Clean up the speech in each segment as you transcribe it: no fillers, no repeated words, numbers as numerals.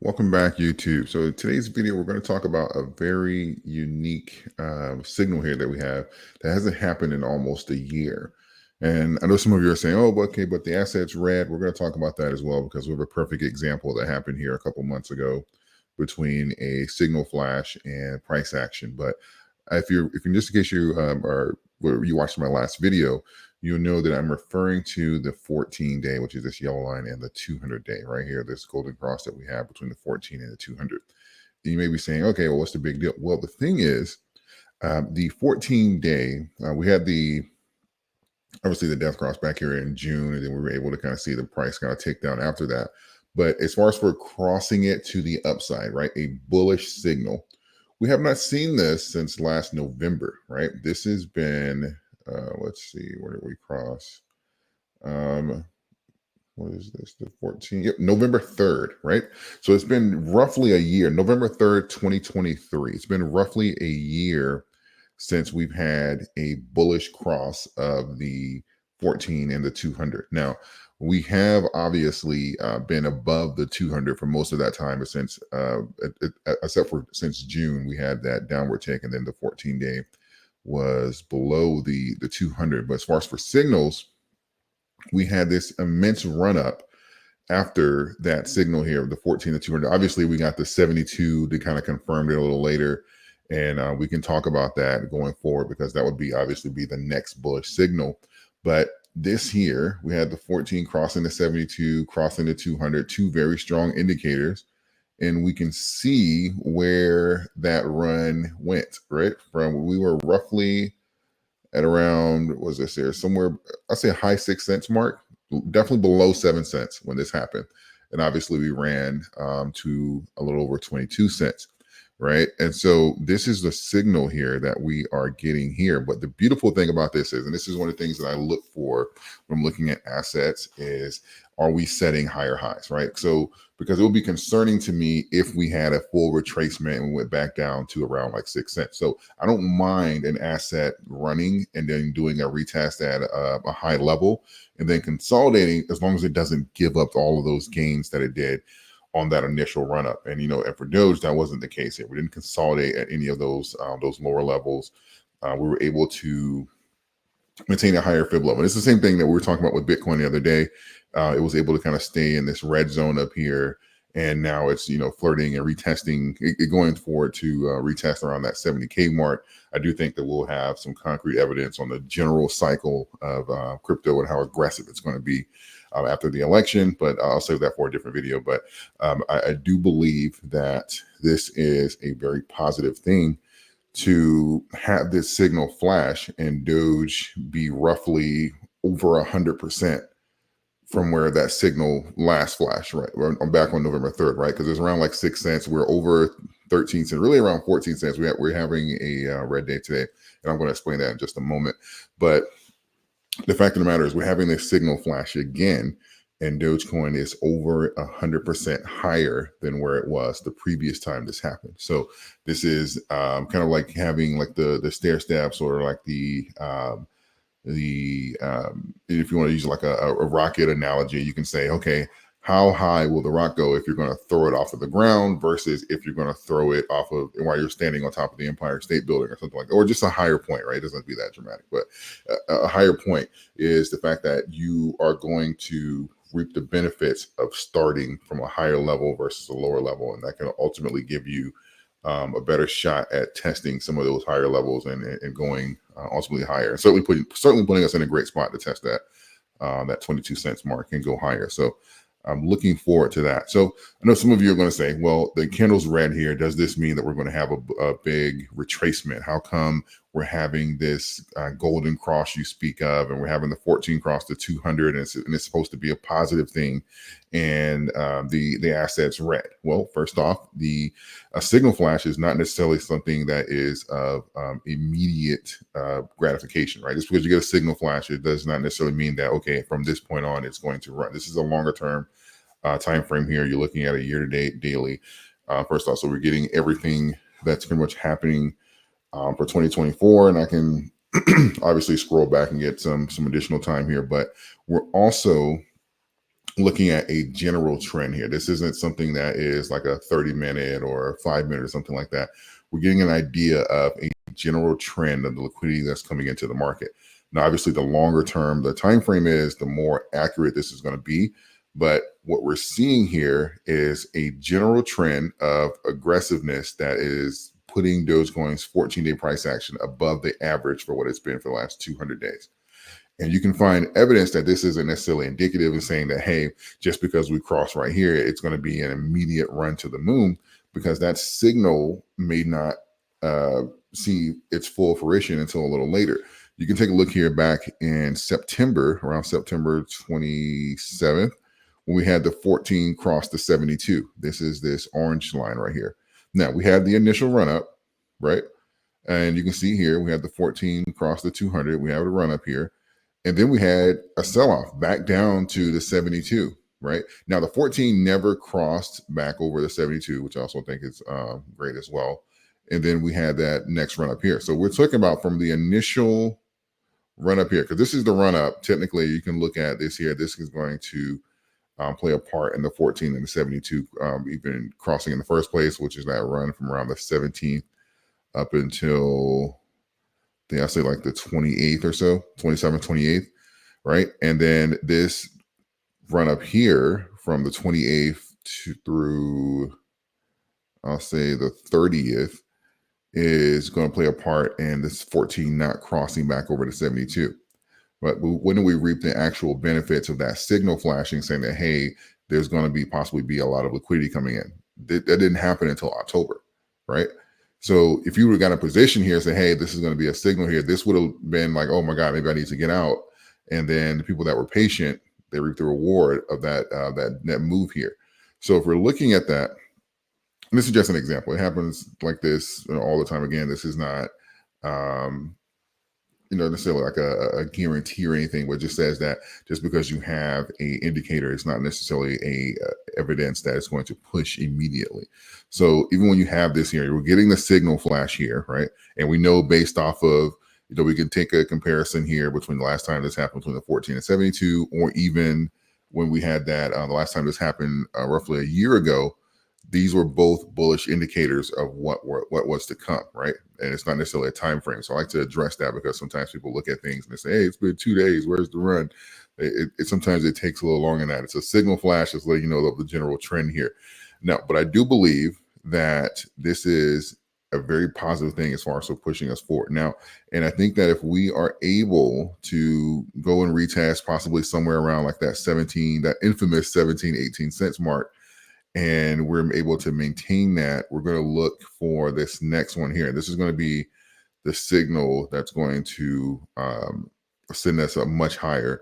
Welcome back, YouTube. So in today's video, we're going to talk about a very unique signal here that we have that hasn't happened in almost a year. And I know some of you are saying, "Oh, but okay, but the asset's red." We're going to talk about that as well because we have a perfect example that happened here a couple months ago between a signal flash and price action. But if just in case you you watched my last video, you'll know that I'm referring to the 14-day, which is this yellow line, and the 200-day right here, this golden cross that we have between the 14 and the 200. And you may be saying, okay, well, what's the big deal? Well, the thing is, the 14-day, we had obviously the death cross back here in June, and then we were able to kind of see the price kind of take down after that. But as far as for crossing it to the upside, right, a bullish signal, we have not seen this since last November, right? This has been, let's see, where did we cross? Um, what is this? The 14th? Yep, November 3rd, right? So it's been roughly a year, November 3rd, 2023. It's been roughly a year since we've had a bullish cross of the 14 and the 200. Now, we have obviously been above the 200 for most of that time, but except for since June, we had that downward tick, and then the 14-day was below the 200. But as far as for signals, we had this immense run up after that signal here of the 14 to 200. Obviously, we got the 72 to kind of confirm it a little later. And we can talk about that going forward because that would be obviously be the next bullish signal. But this here, we had the 14 crossing the 72, crossing the 200, two very strong indicators. And we can see where that run went, right? From we were roughly at around, what was this here? Somewhere, I'd say a high 6 cents mark, definitely below 7 cents when this happened. And obviously we ran to a little over 22 cents, right? And so this is the signal here that we are getting here. But the beautiful thing about this is, and this is one of the things that I look for when I'm looking at assets, is are we setting higher highs, right? So because it would be concerning to me if we had a full retracement and we went back down to around like 6 cents. So I don't mind an asset running and then doing a retest at a high level and then consolidating, as long as it doesn't give up all of those gains that it did on that initial run up. And and for Doge, that wasn't the case here. We didn't consolidate at any of those lower levels. We were able to maintain a higher fib level. And it's the same thing that we were talking about with Bitcoin the other day. It was able to kind of stay in this red zone up here, and now it's flirting and retesting, going forward to retest around that 70K mark. I do think that we'll have some concrete evidence on the general cycle of crypto and how aggressive it's going to be after the election, but I'll save that for a different video. But I do believe that this is a very positive thing to have this signal flash and Doge be roughly over 100% from where that signal last flash, right? I'm back on November 3rd, right? Because it's around like 6 cents. We're over 13 cents, really around 14 cents. We're having a red day today, and I'm going to explain that in just a moment. But the fact of the matter is we're having this signal flash again, and Dogecoin is over 100% higher than where it was the previous time this happened. So this is kind of like having like the stair steps, or like if you want to use like a rocket analogy, you can say, okay, how high will the rock go if you're going to throw it off of the ground versus if you're going to throw it off of while you're standing on top of the Empire State Building or something like that, or just a higher point, right? It doesn't have to be that dramatic, but a higher point is the fact that you are going to reap the benefits of starting from a higher level versus a lower level, and that can ultimately give you a better shot at testing some of those higher levels and going ultimately higher. And certainly putting us in a great spot to test that 22 cents mark and go higher. So I'm looking forward to that. So I know some of you are going to say, well, the candle's red here. Does this mean that we're going to have a big retracement? How come we're having this golden cross you speak of, and we're having the 14 cross to 200, and it's supposed to be a positive thing, and the asset's red? Well, first off, the signal flash is not necessarily something that is of immediate gratification, right? Just because you get a signal flash, it does not necessarily mean that, okay, from this point on, it's going to run. This is a longer term time frame here. You're looking at a year-to-date daily. First off, so we're getting everything that's pretty much happening for 2024, and I can obviously scroll back and get some additional time here, but we're also looking at a general trend here. This isn't something that is like a 30-minute or a 5-minute or something like that. We're getting an idea of a general trend of the liquidity that's coming into the market. Now, obviously, the longer term the time frame is, the more accurate this is going to be. But what we're seeing here is a general trend of aggressiveness that is putting Dogecoin's 14-day price action above the average for what it's been for the last 200 days. And you can find evidence that this isn't necessarily indicative of saying that, hey, just because we cross right here, it's going to be an immediate run to the moon, because that signal may not see its full fruition until a little later. You can take a look here back in September, around September 27th, when we had the 14 cross the 72. This is this orange line right here. Now, we had the initial run up, right? And you can see here, we had the 14 cross the 200. We have a run up here. And then we had a sell-off back down to the 72, right? Now, the 14 never crossed back over the 72, which I also think is great as well. And then we had that next run up here. So we're talking about from the initial run up here, because this is the run up. Technically, you can look at this here. This is going to play a part in the 14 and the 72 even crossing in the first place, which is that run from around the 17th up until, I think I say like the 28th or so, 27th, 28th, right? And then this run up here from the 28th through, I'll say the 30th, is going to play a part in this 14 not crossing back over to 72. But when do we reap the actual benefits of that signal flashing saying that, hey, there's going to be possibly be a lot of liquidity coming in? That didn't happen until October, right? So if you would have got a position here and say, hey, this is going to be a signal here, this would have been like, oh my God, maybe I need to get out. And then the people that were patient, they reap the reward of that move here. So if we're looking at that, and this is just an example, it happens like this all the time. Again, this is not necessarily like a guarantee or anything, but just says that just because you have a indicator, it's not necessarily a evidence that it's going to push immediately. So even when you have this here, we're getting the signal flash here, right? And we know based off of, we can take a comparison here between the last time this happened between the 14 and 72, or even when we had that the last time this happened roughly a year ago. These were both bullish indicators of what was to come, right? And it's not necessarily a time frame. So I like to address that, because sometimes people look at things and they say, hey, it's been 2 days. Where's the run? Sometimes it takes a little longer than that. It's a signal flash. It's letting you know the general trend here. Now, but I do believe that this is a very positive thing as far as pushing us forward. Now, and I think that if we are able to go and retest possibly somewhere around like that infamous 17, 18 cents mark, and we're able to maintain that, we're going to look for this next one here. This is going to be the signal that's going to send us up much higher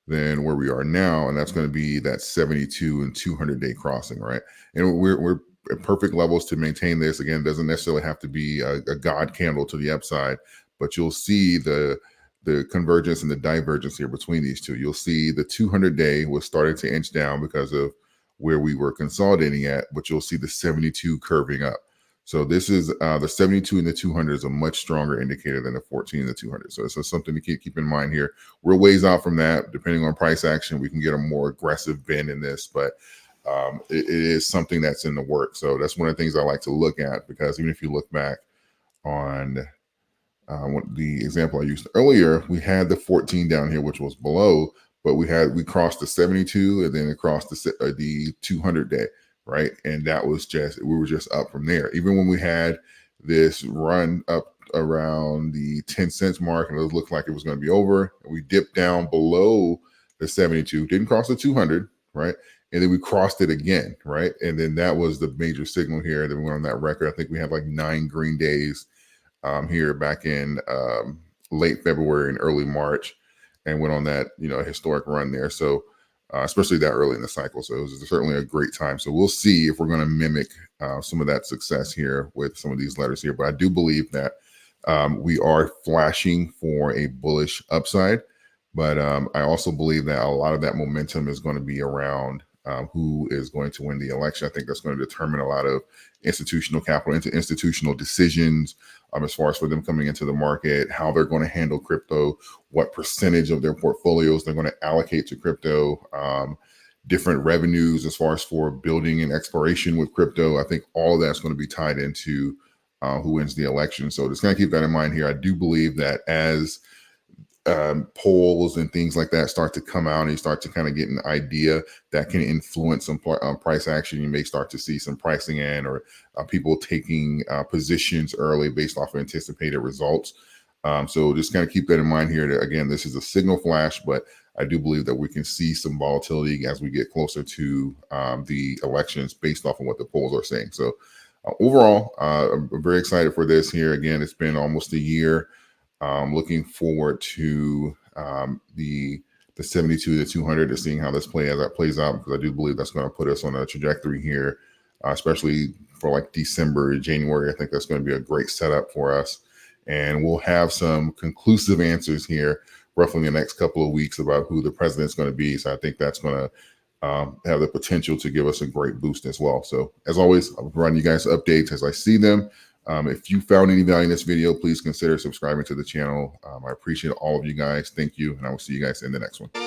than where we are now, and that's going to be that 72 and 200-day crossing, right? And we're at perfect levels to maintain this. Again, it doesn't necessarily have to be a God candle to the upside, but you'll see the convergence and the divergence here between these two. You'll see the 200-day was starting to inch down because of where we were consolidating at, but you'll see the 72 curving up. So this is the 72 and the 200 is a much stronger indicator than the 14 and the 200. So it's something to keep in mind here. We're ways out from that. Depending on price action, we can get a more aggressive bend in this, but it is something that's in the work. So that's one of the things I like to look at, because even if you look back on the example I used earlier, we had the 14 down here, which was below, but we crossed the 72 and then it crossed the 200-day, right? And that was we were just up from there. Even when we had this run up around the 10 cents mark and it looked like it was going to be over, and we dipped down below the 72, didn't cross the 200, right? And then we crossed it again, right? And then that was the major signal here. Then we went on that record. I think we had like 9 green days here back in late February and early March, and went on that historic run there. So especially that early in the cycle. So it was certainly a great time. So we'll see if we're going to mimic some of that success here with some of these letters here. But I do believe that we are flashing for a bullish upside. But I also believe that a lot of that momentum is going to be around who is going to win the election. I think that's going to determine a lot of institutional capital, institutional decisions as far as for them coming into the market, how they're going to handle crypto, what percentage of their portfolios they're going to allocate to crypto. different revenues as far as for building and exploration with crypto. I think all of that's going to be tied into who wins the election. So just kind of keep that in mind here. I do believe that as polls and things like that start to come out and you start to kind of get an idea that can influence some price action, you may start to see some pricing in or people taking positions early based off of anticipated results. So just kind of keep that in mind here. That, again, this is a signal flash, but I do believe that we can see some volatility as we get closer to the elections based off of what the polls are saying. So overall, I'm very excited for this here. Again, it's been almost a year. Looking forward to the 72 to 200 to seeing how this plays out, because I do believe that's going to put us on a trajectory here, especially for like December, January. I think that's going to be a great setup for us. And we'll have some conclusive answers here roughly in the next couple of weeks about who the president's going to be. So I think that's going to have the potential to give us a great boost as well. So as always, I'll provide you guys updates as I see them. If you found any value in this video, please consider subscribing to the channel. I appreciate all of you guys. Thank you. And I will see you guys in the next one.